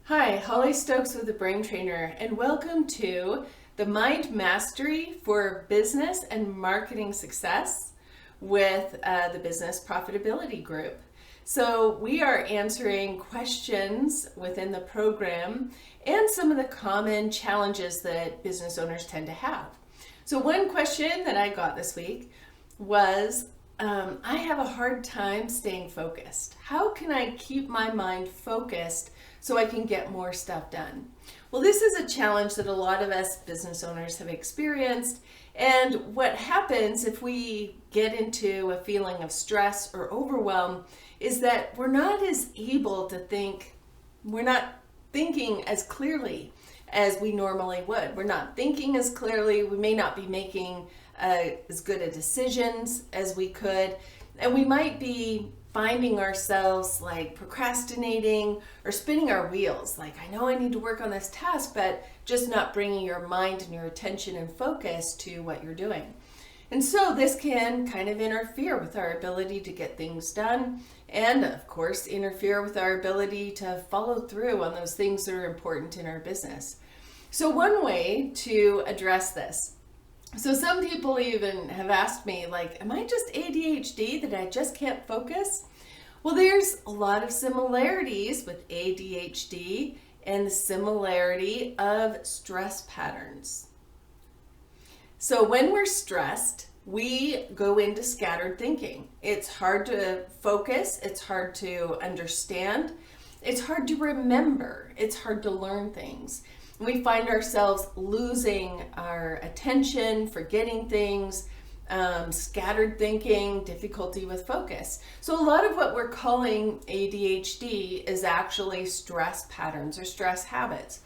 Hi, Holly Stokes with the Brain Trainer, and welcome to the Mind Mastery for Business and Marketing Success with the Business Profitability Group. So we are answering questions within the program and some of the common challenges that business owners tend to have. So one question that I got this week was, I have a hard time staying focused. How can I keep my mind focused so I can get more stuff done? Well, this is a challenge that a lot of us business owners have experienced. And what happens if we get into a feeling of stress or overwhelm is that we're not as able to think, we're not thinking as clearly as we normally would. We're not thinking as clearly. We may not be making as good a decisions as we could. And we might be finding ourselves like procrastinating or spinning our wheels. Like, I know I need to work on this task, but just not bringing your mind and your attention and focus to what you're doing. And so this can kind of interfere with our ability to get things done and, of course, interfere with our ability to follow through on those things that are important in our business. So one way to address this, so some people even have asked me, like, am I just ADHD that I just can't focus? Well, there's a lot of similarities with ADHD and the similarity of stress patterns. So when we're stressed, we go into scattered thinking. It's hard to focus, it's hard to understand, it's hard to remember, it's hard to learn things. We find ourselves losing our attention, forgetting things, scattered thinking, difficulty with focus. So a lot of what we're calling ADHD is actually stress patterns or stress habits.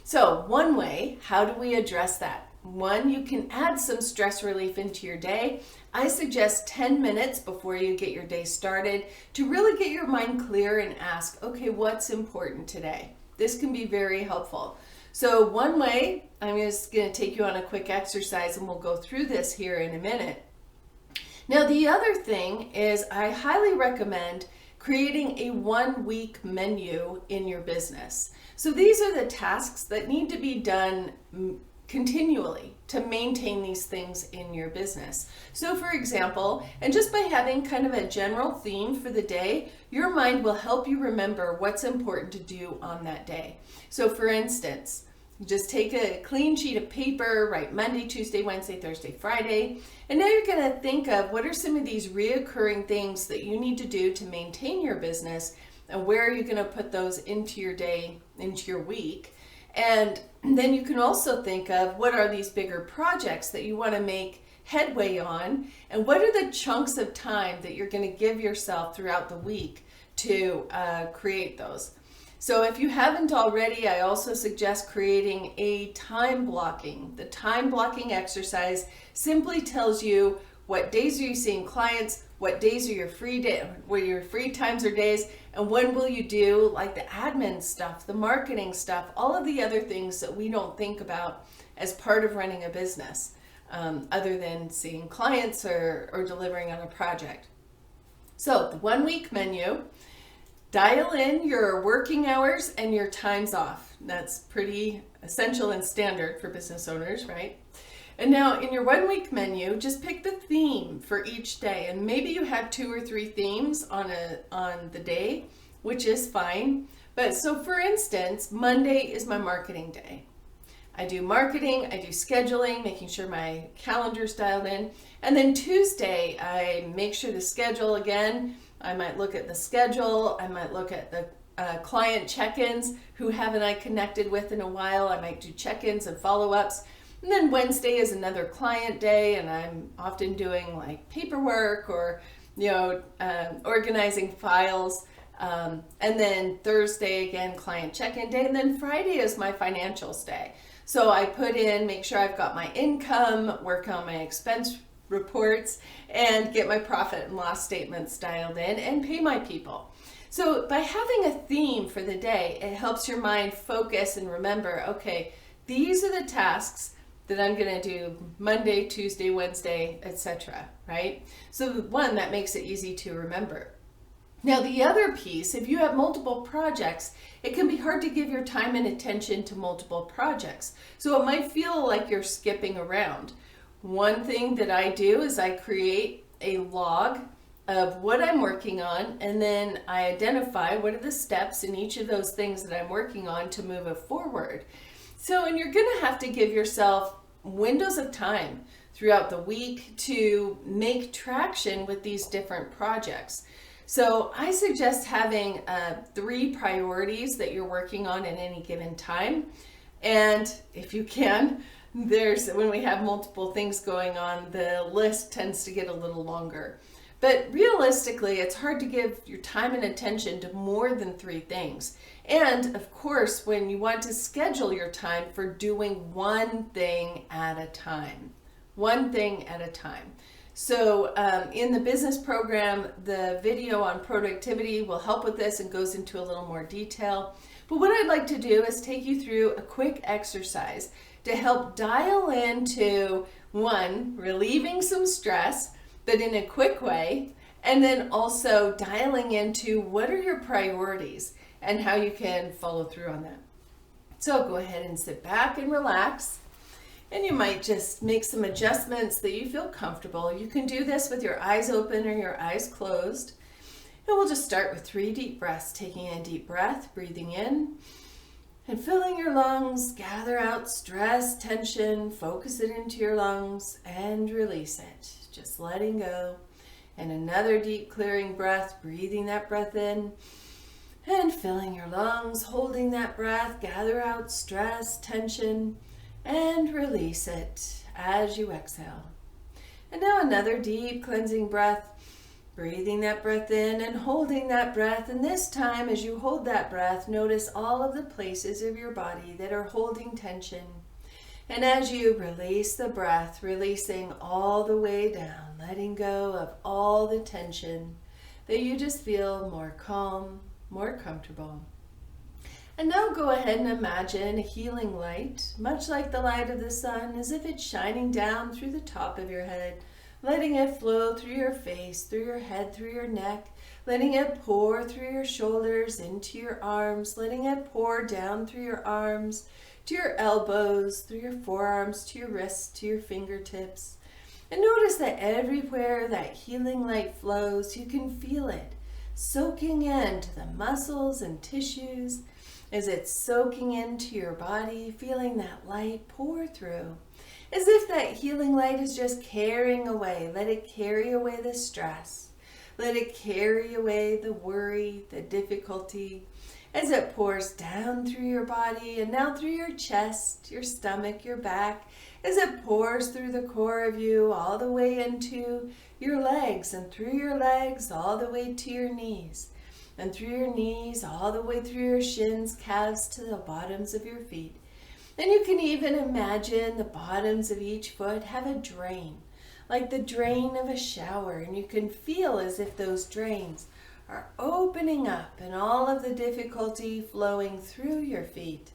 So one way, how do we address that? One, you can add some stress relief into your day. I suggest 10 minutes before you get your day started to really get your mind clear and ask, okay, what's important today? This can be very helpful. So one way, I'm just going to take you on a quick exercise and we'll go through this here in a minute. Now, the other thing is I highly recommend creating a 1-week menu in your business. So these are the tasks that need to be done continually to maintain these things in your business. So for example, and just by having kind of a general theme for the day, your mind will help you remember what's important to do on that day. So for instance, just take a clean sheet of paper, write Monday, Tuesday, Wednesday, Thursday, Friday, and now you're going to think of what are some of these reoccurring things that you need to do to maintain your business, and where are you going to put those into your day, into your week. And then you can also think of what are these bigger projects that you want to make headway on, and what are the chunks of time that you're going to give yourself throughout the week to create those. So if you haven't already, I also suggest creating a time blocking. The time blocking exercise simply tells you what days are you seeing clients, what days are your free day, where your free times or days, and when will you do like the admin stuff, the marketing stuff, all of the other things that we don't think about as part of running a business, other than seeing clients or delivering on a project. So the 1-week menu, dial in your working hours and your times off. That's pretty essential and standard for business owners, right? And now in your 1-week menu, just pick the theme for each day. And maybe you have 2 or 3 themes on the day, which is fine. But so for instance, Monday is my marketing day. I do marketing, I do scheduling, making sure my calendar's dialed in. And then Tuesday, I make sure the schedule again. I might look at the schedule. I might look at the client check-ins. Who haven't I connected with in a while? I might do check-ins and follow-ups. And then Wednesday is another client day, and I'm often doing like paperwork or, organizing files. And then Thursday, again, client check-in day. And then Friday is my financials day. So I make sure I've got my income, work on my expense reports, and get my profit and loss statements dialed in and pay my people. So by having a theme for the day, it helps your mind focus and remember, okay, these are the tasks that I'm going to do Monday, Tuesday, Wednesday, etc., right? So one, that makes it easy to remember. Now, the other piece, if you have multiple projects, it can be hard to give your time and attention to multiple projects. So it might feel like you're skipping around. One thing that I do is I create a log of what I'm working on, and then I identify what are the steps in each of those things that I'm working on to move it forward. So, and you're going to have to give yourself windows of time throughout the week to make traction with these different projects. So I suggest having 3 priorities that you're working on at any given time. And if you can, when we have multiple things going on, the list tends to get a little longer. But realistically, it's hard to give your time and attention to more than 3 things. And of course, when you want to schedule your time for doing one thing at a time. One thing at a time. So in the business program, the video on productivity will help with this and goes into a little more detail. But what I'd like to do is take you through a quick exercise to help dial into, 1, relieving some stress, but in a quick way, and then also dialing into what are your priorities and how you can follow through on that. So go ahead and sit back and relax. And you might just make some adjustments that you feel comfortable. You can do this with your eyes open or your eyes closed. And we'll just start with 3 deep breaths. Taking a deep breath, breathing in, and filling your lungs. Gather out stress, tension, focus it into your lungs, and release it. Just letting go. And another deep clearing breath, breathing that breath in, and filling your lungs, holding that breath. Gather out stress, tension, and release it as you exhale. And now another deep cleansing breath, breathing that breath in and holding that breath. And this time, as you hold that breath, notice all of the places of your body that are holding tension. And as you release the breath, releasing all the way down, letting go of all the tension, that you just feel more calm, more comfortable. And now go ahead and imagine a healing light, much like the light of the sun, as if it's shining down through the top of your head, letting it flow through your face, through your head, through your neck, letting it pour through your shoulders, into your arms, letting it pour down through your arms, to your elbows, through your forearms, to your wrists, to your fingertips. And notice that everywhere that healing light flows, you can feel it soaking into the muscles and tissues, as it's soaking into your body, feeling that light pour through, as if that healing light is just carrying away. Let it carry away the stress. Let it carry away the worry, the difficulty, as it pours down through your body and now through your chest, your stomach, your back, as it pours through the core of you all the way into your legs and through your legs all the way to your knees. And through your knees, all the way through your shins, calves to the bottoms of your feet. And you can even imagine the bottoms of each foot have a drain, like the drain of a shower. And you can feel as if those drains are opening up and all of the difficulty flowing through your feet,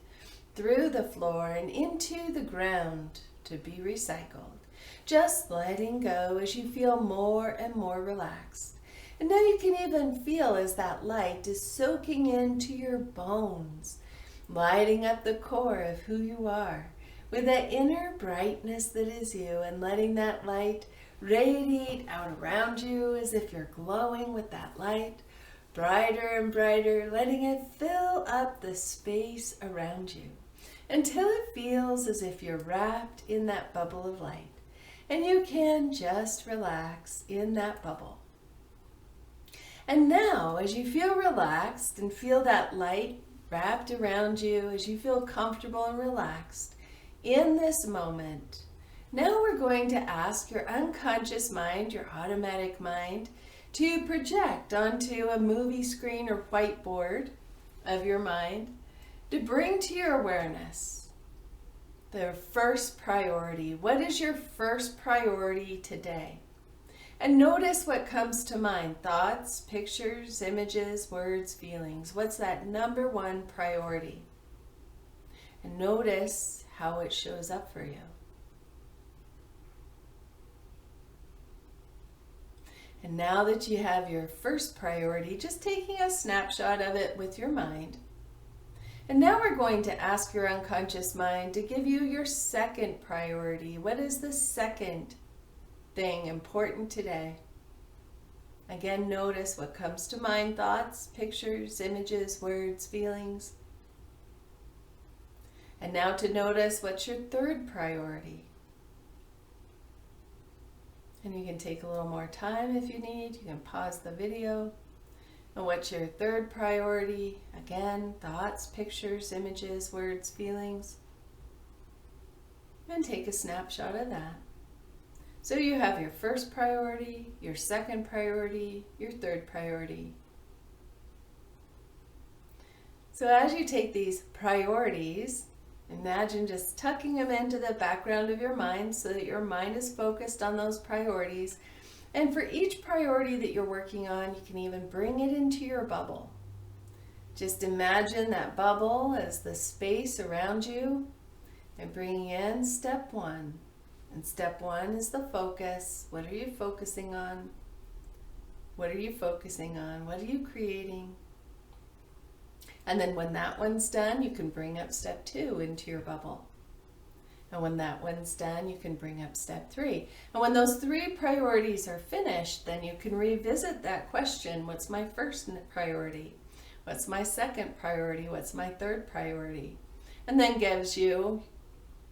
through the floor and into the ground to be recycled. Just letting go as you feel more and more relaxed. And now you can even feel as that light is soaking into your bones, lighting up the core of who you are with that inner brightness that is you, and letting that light radiate out around you as if you're glowing with that light, brighter and brighter, letting it fill up the space around you until it feels as if you're wrapped in that bubble of light. And you can just relax in that bubble. And now, as you feel relaxed and feel that light wrapped around you, as you feel comfortable and relaxed in this moment, now we're going to ask your unconscious mind, your automatic mind, to project onto a movie screen or whiteboard of your mind to bring to your awareness the first priority. What is your first priority today? And notice what comes to mind. Thoughts, pictures, images, words, feelings. What's that number 1 priority? And notice how it shows up for you. And now that you have your first priority, just taking a snapshot of it with your mind. And now we're going to ask your unconscious mind to give you your second priority. What is the second thing important today? Again, notice what comes to mind: thoughts, pictures, images, words, feelings. And now to notice what's your third priority. And you can take a little more time if you need. You can pause the video. And what's your third priority? Again, thoughts, pictures, images, words, feelings. And take a snapshot of that. So you have your first priority, your second priority, your third priority. So as you take these priorities, imagine just tucking them into the background of your mind so that your mind is focused on those priorities. And for each priority that you're working on, you can even bring it into your bubble. Just imagine that bubble as the space around you and bringing in step one. And step one is the focus. What are you focusing on? What are you focusing on? What are you creating? And then when that one's done, you can bring up step two into your bubble. And when that one's done, you can bring up step three. And when those three priorities are finished, then you can revisit that question. What's my first priority? What's my second priority? What's my third priority? And then gives you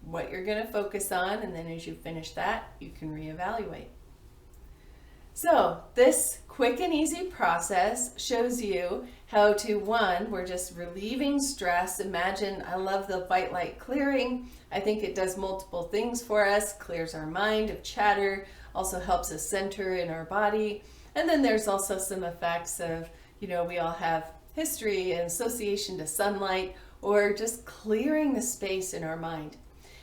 what you're going to focus on. And then as you finish that, you can reevaluate. So this quick and easy process shows you how to, one, we're just relieving stress. Imagine, I love the white light clearing. I think it does multiple things for us, clears our mind of chatter, also helps us center in our body. And then there's also some effects of, we all have history and association to sunlight, or just clearing the space in our mind.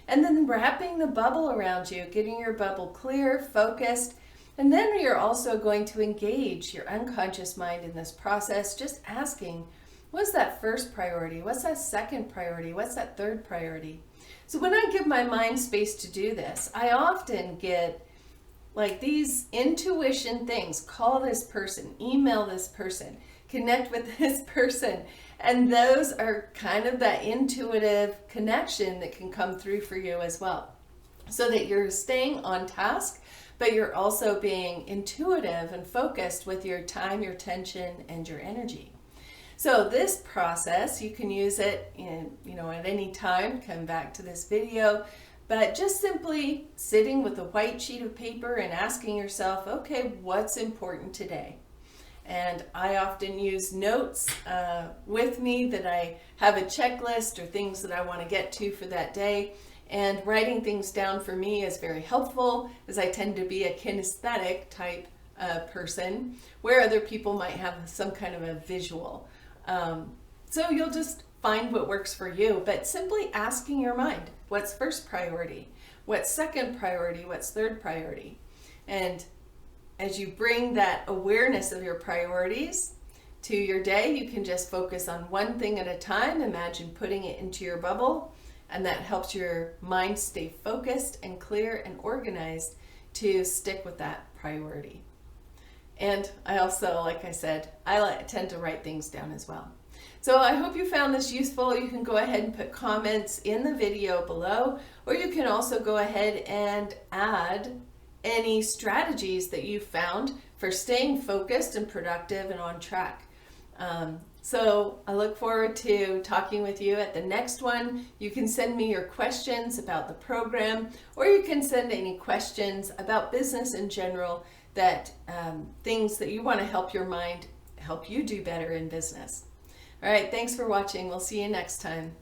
And then wrapping the bubble around you, getting your bubble clear, focused. And then you're also going to engage your unconscious mind in this process, just asking, what's that first priority? What's that second priority? What's that third priority? So when I give my mind space to do this, I often get like these intuition things. Call this person, email this person, connect with this person. And those are kind of that intuitive connection that can come through for you as well. So that you're staying on task, but you're also being intuitive and focused with your time, your attention, and your energy. So this process, you can use it at any time. Come back to this video, but just simply sitting with a white sheet of paper and asking yourself, okay, what's important today? And I often use notes with me that I have a checklist or things that I want to get to for that day. And writing things down for me is very helpful, as I tend to be a kinesthetic type person, where other people might have some kind of a visual. So you'll just find what works for you, but simply asking your mind, what's first priority? What's second priority? What's third priority? And as you bring that awareness of your priorities to your day, you can just focus on one thing at a time. Imagine putting it into your bubble. And that helps your mind stay focused and clear and organized to stick with that priority. And I also, like I said, I tend to write things down as well. So I hope you found this useful. You can go ahead and put comments in the video below, or you can also go ahead and add any strategies that you found for staying focused and productive and on track. So I look forward to talking with you at the next one. You can send me your questions about the program, or you can send any questions about business in general, that things that you want to help your mind help you do better in business. All right, thanks for watching. We'll see you next time.